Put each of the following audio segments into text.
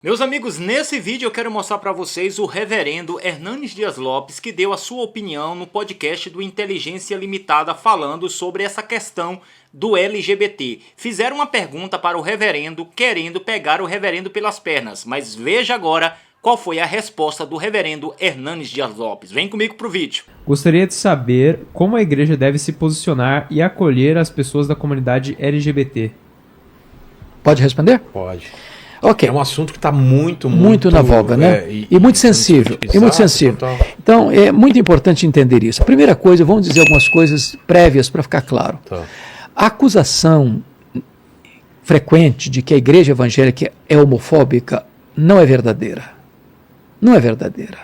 Meus amigos, nesse vídeo eu quero mostrar para vocês o reverendo Hernanes Dias Lopes, que deu a sua opinião no podcast do Inteligência Limitada falando sobre essa questão do LGBT. Fizeram uma pergunta para o reverendo querendo pegar o reverendo pelas pernas, mas veja agora qual foi a resposta do reverendo Hernanes Dias Lopes. Vem comigo pro vídeo. Gostaria de saber como a igreja deve se posicionar e acolher as pessoas da comunidade LGBT. Pode responder? Pode. Ok. É um assunto que está muito na voga, né? E muito sensível. Então, é muito importante entender isso. A primeira coisa, vamos dizer algumas coisas prévias para ficar claro. Tá. A acusação frequente de que a igreja evangélica é homofóbica não é verdadeira. Não é verdadeira.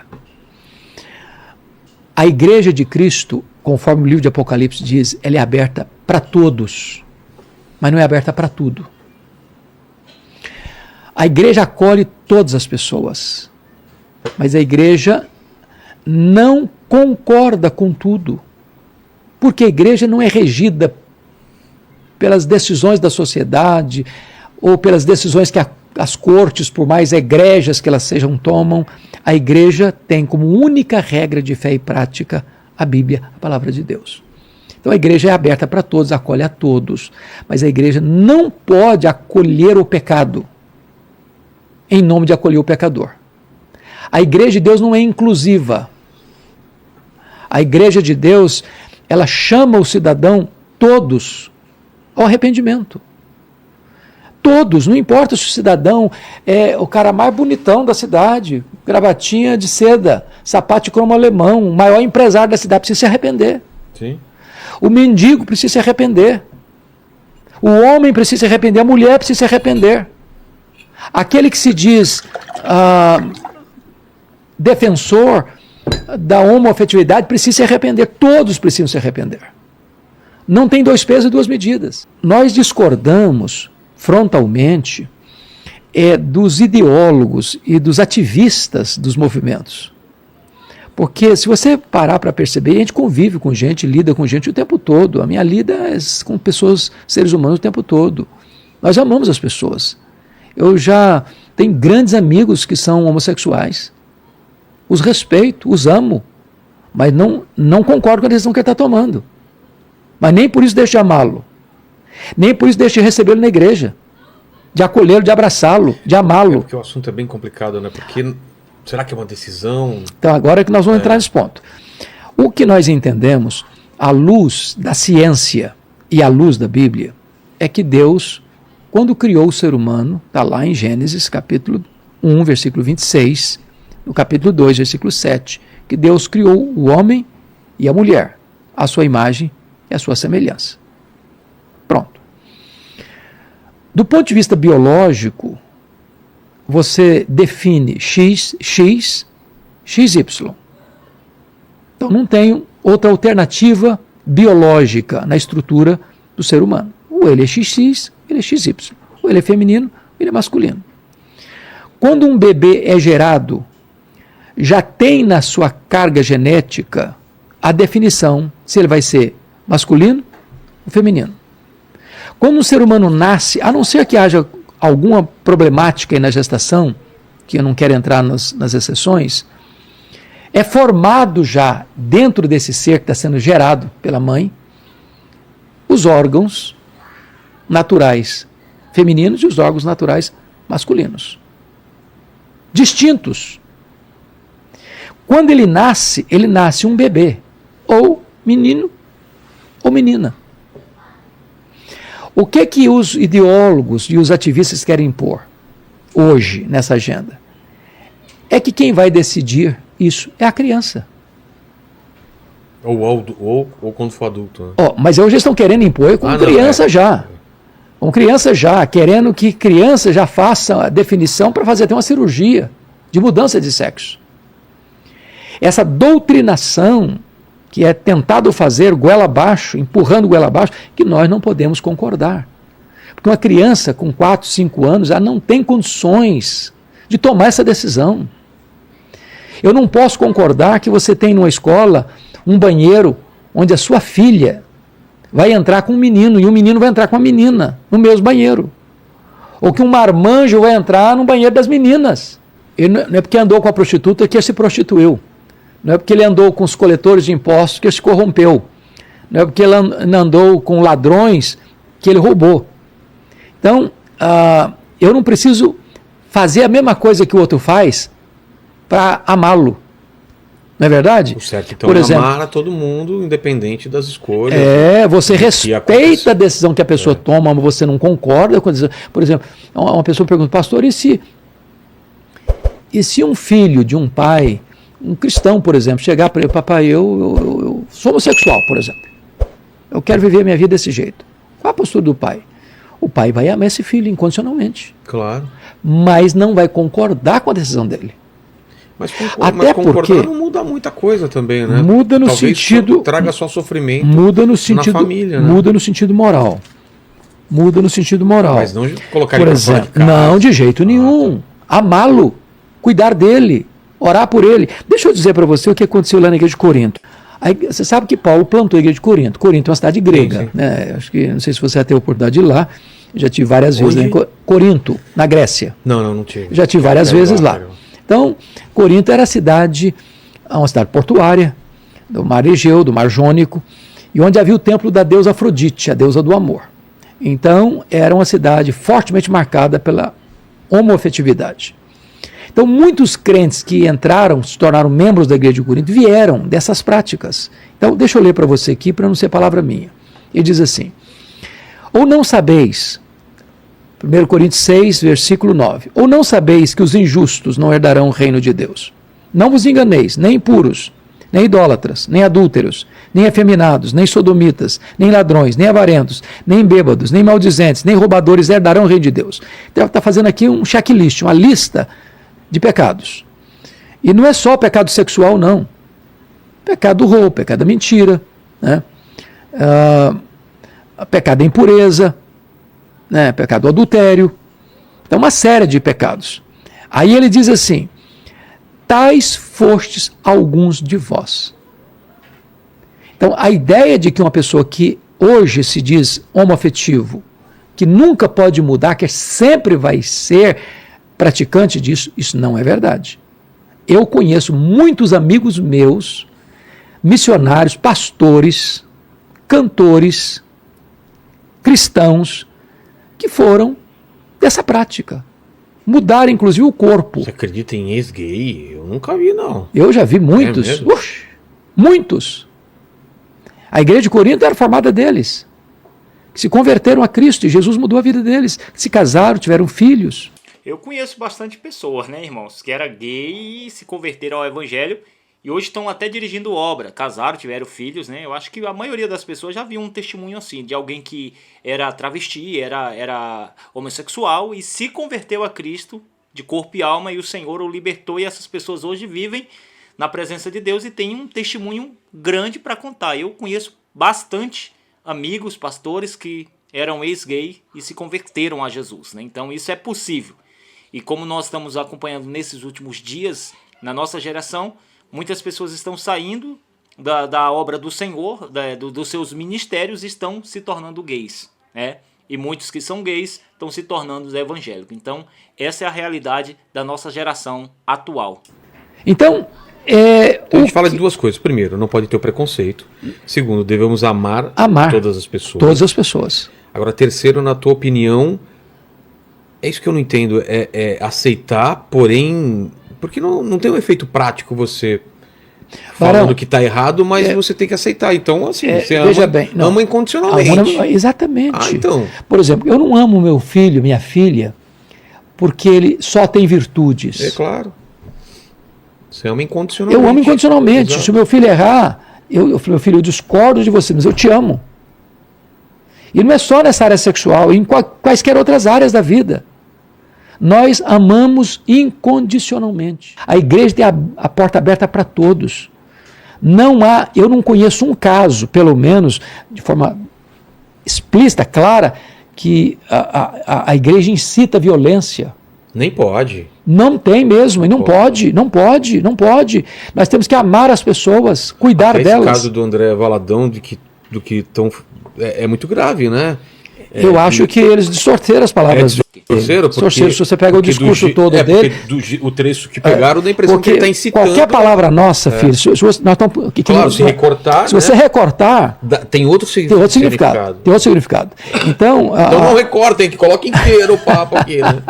A igreja de Cristo, conforme o livro de Apocalipse diz, ela é aberta para todos, mas não é aberta para tudo. A igreja acolhe todas as pessoas, mas a igreja não concorda com tudo, porque a igreja não é regida pelas decisões da sociedade ou pelas decisões que as cortes, por mais egrégias que elas sejam, tomam. A igreja tem como única regra de fé e prática a Bíblia, a palavra de Deus. Então a igreja é aberta para todos, acolhe a todos, mas a igreja não pode acolher o pecado em nome de acolher o pecador. A igreja de Deus não é inclusiva. A igreja de Deus, ela chama o cidadão todos ao arrependimento. Todos, não importa se o cidadão é o cara mais bonitão da cidade, gravatinha de seda, sapato de cromo alemão, o maior empresário da cidade, precisa se arrepender. Sim. O mendigo precisa se arrepender. O homem precisa se arrepender, a mulher precisa se arrepender. Aquele que se diz defensor da homoafetividade precisa se arrepender. Todos precisam se arrepender. Não tem dois pesos e duas medidas. Nós discordamos frontalmente dos ideólogos e dos ativistas dos movimentos. Porque se você parar para perceber, a gente convive com gente, lida com gente o tempo todo. A minha lida é com pessoas, seres humanos o tempo todo. Nós amamos as pessoas. Eu já tenho grandes amigos que são homossexuais. Os respeito, os amo, mas não concordo com a decisão que ele está tomando. Mas nem por isso deixo de amá-lo. Nem por isso deixo de recebê-lo na igreja. De acolhê-lo, de abraçá-lo, de amá-lo. É porque o assunto é bem complicado, né? Porque será que é uma decisão? Então agora é que nós vamos entrar nesse ponto. O que nós entendemos, à luz da ciência e à luz da Bíblia, é que Deus, quando criou o ser humano, está lá em Gênesis capítulo 1, versículo 26, no capítulo 2, versículo 7, que Deus criou o homem e a mulher, à sua imagem e à sua semelhança. Pronto. Do ponto de vista biológico, você define X, XY. Então não tem outra alternativa biológica na estrutura do ser humano. Ou ele é XX, ele é XY. Ou ele é feminino, ele é masculino. Quando um bebê é gerado, já tem na sua carga genética a definição se ele vai ser masculino ou feminino. Quando um ser humano nasce, a não ser que haja alguma problemática aí na gestação, que eu não quero entrar nas exceções, é formado já dentro desse ser que está sendo gerado pela mãe, os órgãos naturais femininos e os órgãos naturais masculinos. Distintos. Quando ele nasce um bebê, ou menino ou menina. O que os ideólogos e os ativistas querem impor hoje nessa agenda? É que quem vai decidir isso é a criança. Ou quando for adulto. Né? Mas hoje eles estão querendo impor com criança já. Com criança já, querendo que criança já faça a definição para fazer até uma cirurgia de mudança de sexo. Essa doutrinação que é tentado fazer goela abaixo, empurrando goela abaixo, que nós não podemos concordar. Porque uma criança com 4, 5 anos, ela não tem condições de tomar essa decisão. Eu não posso concordar que você tem numa escola um banheiro onde a sua filha vai entrar com um menino e o menino vai entrar com a menina no mesmo banheiro. Ou que um marmanjo vai entrar no banheiro das meninas. Ele não é porque andou com a prostituta que ele se prostituiu. Não é porque ele andou com os coletores de impostos que ele se corrompeu. Não é porque ele andou com ladrões que ele roubou. Então, eu não preciso fazer a mesma coisa que o outro faz para amá-lo. Não é verdade? O certo, então, por é exemplo, amar a todo mundo, independente das escolhas. Você respeita a decisão que a pessoa toma, mas você não concorda com a decisão. Por exemplo, uma pessoa pergunta, pastor, e se um filho de um pai, um cristão, por exemplo, chegar para ele, papai, eu sou homossexual, por exemplo. Eu quero viver a minha vida desse jeito. Qual a postura do pai? O pai vai amar esse filho incondicionalmente. Claro. Mas não vai concordar com a decisão dele. Mas Até concordar porque não muda muita coisa também, né? Muda no Talvez sentido. traga só sofrimento Muda no sentido. na família, né? Muda no sentido moral. Muda no sentido moral. Mas não colocar Por ele pra fora exemplo, de casa. não, de jeito nenhum. Amá-lo, cuidar dele, orar por ele. Deixa eu dizer para você o que aconteceu lá na igreja de Corinto. Aí, você sabe que Paulo plantou a igreja de Corinto. Corinto é uma cidade grega. Sim. Né? Acho que, não sei se você vai ter a oportunidade de ir lá. Eu já tive várias vezes lá em Corinto, na Grécia. Não tive. Já tive várias vezes lá. Então, Corinto era uma cidade portuária, do mar Egeu, do mar Jônico, e onde havia o templo da deusa Afrodite, a deusa do amor. Então, era uma cidade fortemente marcada pela homoafetividade. Então, muitos crentes que entraram, se tornaram membros da igreja de Corinto, vieram dessas práticas. Então, deixa eu ler para você aqui, para não ser palavra minha. Ele diz assim, ou não sabeis, 1 Coríntios 6, versículo 9, ou não sabeis que os injustos não herdarão o reino de Deus? Não vos enganeis, nem impuros, nem idólatras, nem adúlteros, nem afeminados, nem sodomitas, nem ladrões, nem avarentos, nem bêbados, nem maldizentes, nem roubadores herdarão o reino de Deus. Então, está fazendo aqui um checklist, uma lista de pecados. E não é só o pecado sexual, não. Pecado do roubo, pecado da mentira, né? Pecado da impureza, né? Pecado do adultério. Então, uma série de pecados. Aí ele diz assim, tais fostes alguns de vós. Então, a ideia de que uma pessoa que hoje se diz homoafetivo, que nunca pode mudar, que sempre vai ser praticante disso, isso não é verdade. Eu conheço muitos amigos meus, missionários, pastores, cantores, cristãos, que foram dessa prática. Mudaram, inclusive, o corpo. Você acredita em ex-gay? Eu nunca vi, não. Eu já vi muitos. mesmo? Muitos. A igreja de Corinto era formada deles, que se converteram a Cristo e Jesus mudou a vida deles, que se casaram, tiveram filhos. Eu conheço bastante pessoas, né, irmãos, que era gay e se converteram ao evangelho e hoje estão até dirigindo obra, casaram, tiveram filhos, né? Eu acho que a maioria das pessoas já viu um testemunho assim, de alguém que era travesti, era homossexual e se converteu a Cristo de corpo e alma e o Senhor o libertou e essas pessoas hoje vivem na presença de Deus e têm um testemunho grande para contar. Eu conheço bastante amigos, pastores que eram ex-gay e se converteram a Jesus, né? Então isso é possível. E como nós estamos acompanhando nesses últimos dias, na nossa geração, muitas pessoas estão saindo da obra do Senhor, dos seus ministérios, e estão se tornando gays, né? E muitos que são gays estão se tornando evangélicos. Então, essa é a realidade da nossa geração atual. Então, a gente fala de duas coisas. Primeiro, não pode ter o preconceito. Segundo, devemos amar todas as pessoas. Todas as pessoas. Agora, terceiro, na tua opinião, é isso que eu não entendo, é aceitar, porém, porque não tem um efeito prático você falando que está errado, mas você tem que aceitar. Então, assim, você ama incondicionalmente. Exatamente. Então. Por exemplo, eu não amo meu filho, minha filha, porque ele só tem virtudes. É claro. Você ama incondicionalmente. Eu amo incondicionalmente. Exato. Se o meu filho errar, meu filho, eu discordo de você, mas eu te amo. E não é só nessa área sexual, em quaisquer outras áreas da vida. Nós amamos incondicionalmente. A igreja tem a porta aberta para todos. Eu não conheço um caso, pelo menos de forma explícita, clara, que a igreja incita a violência. Nem pode. Não tem mesmo, e não pode. Nós temos que amar as pessoas, cuidar delas. Esse caso do André Valadão, do que tão, é muito grave, né? Eu acho que eles distorceram as palavras dele. Distorceram, se você pega o discurso todo dele. O trecho que pegaram dá a impressão que ele está incitando. Qualquer palavra nossa, filho, se recortar. Se você recortar. Tem outro significado. Tem outro significado. Então não recortem, que coloque inteiro o papo aqui. Né?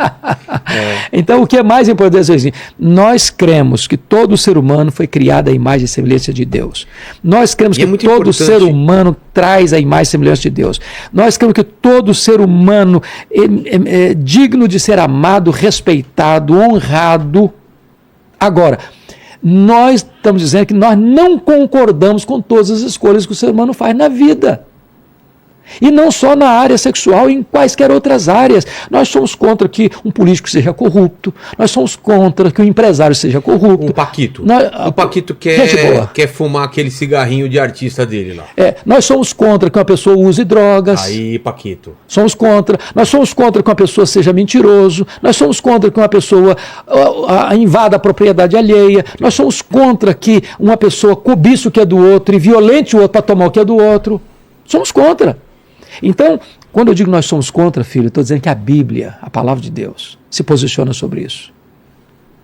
Então, o que é mais importante é assim: nós cremos que todo ser humano foi criado à imagem e semelhança de Deus. Nós cremos que todo ser humano traz a imagem e semelhança de Deus. Nós cremos que todo ser humano é digno de ser amado, respeitado, honrado. Agora, nós estamos dizendo que nós não concordamos com todas as escolhas que o ser humano faz na vida. E não só na área sexual, em quaisquer outras áreas. Nós somos contra que um político seja corrupto, nós somos contra que um empresário seja corrupto. O Paquito. O Paquito quer fumar aquele cigarrinho de artista dele lá. Nós somos contra que uma pessoa use drogas. Aí, Paquito. Somos contra. Nós somos contra que uma pessoa seja mentiroso. Nós somos contra que uma pessoa invada a propriedade alheia. Nós somos contra que uma pessoa cobice o que é do outro e violente o outro para tomar o que é do outro. Somos contra. Então, quando eu digo nós somos contra, filho, eu estou dizendo que a Bíblia, a palavra de Deus, se posiciona sobre isso.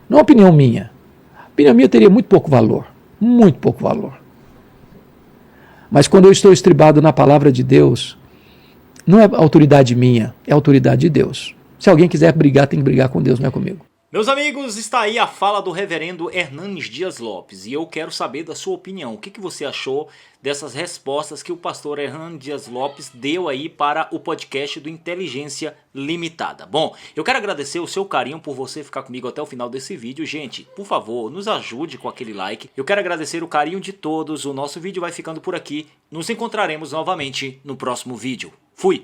Não é uma opinião minha. A opinião minha teria muito pouco valor. Muito pouco valor. Mas quando eu estou estribado na palavra de Deus, não é autoridade minha, é autoridade de Deus. Se alguém quiser brigar, tem que brigar com Deus, não é comigo. Meus amigos, está aí a fala do reverendo Hernanes Dias Lopes e eu quero saber da sua opinião. O que você achou dessas respostas que o pastor Hernanes Dias Lopes deu aí para o podcast do Inteligência Limitada? Bom, eu quero agradecer o seu carinho por você ficar comigo até o final desse vídeo. Gente, por favor, nos ajude com aquele like. Eu quero agradecer o carinho de todos. O nosso vídeo vai ficando por aqui. Nos encontraremos novamente no próximo vídeo. Fui!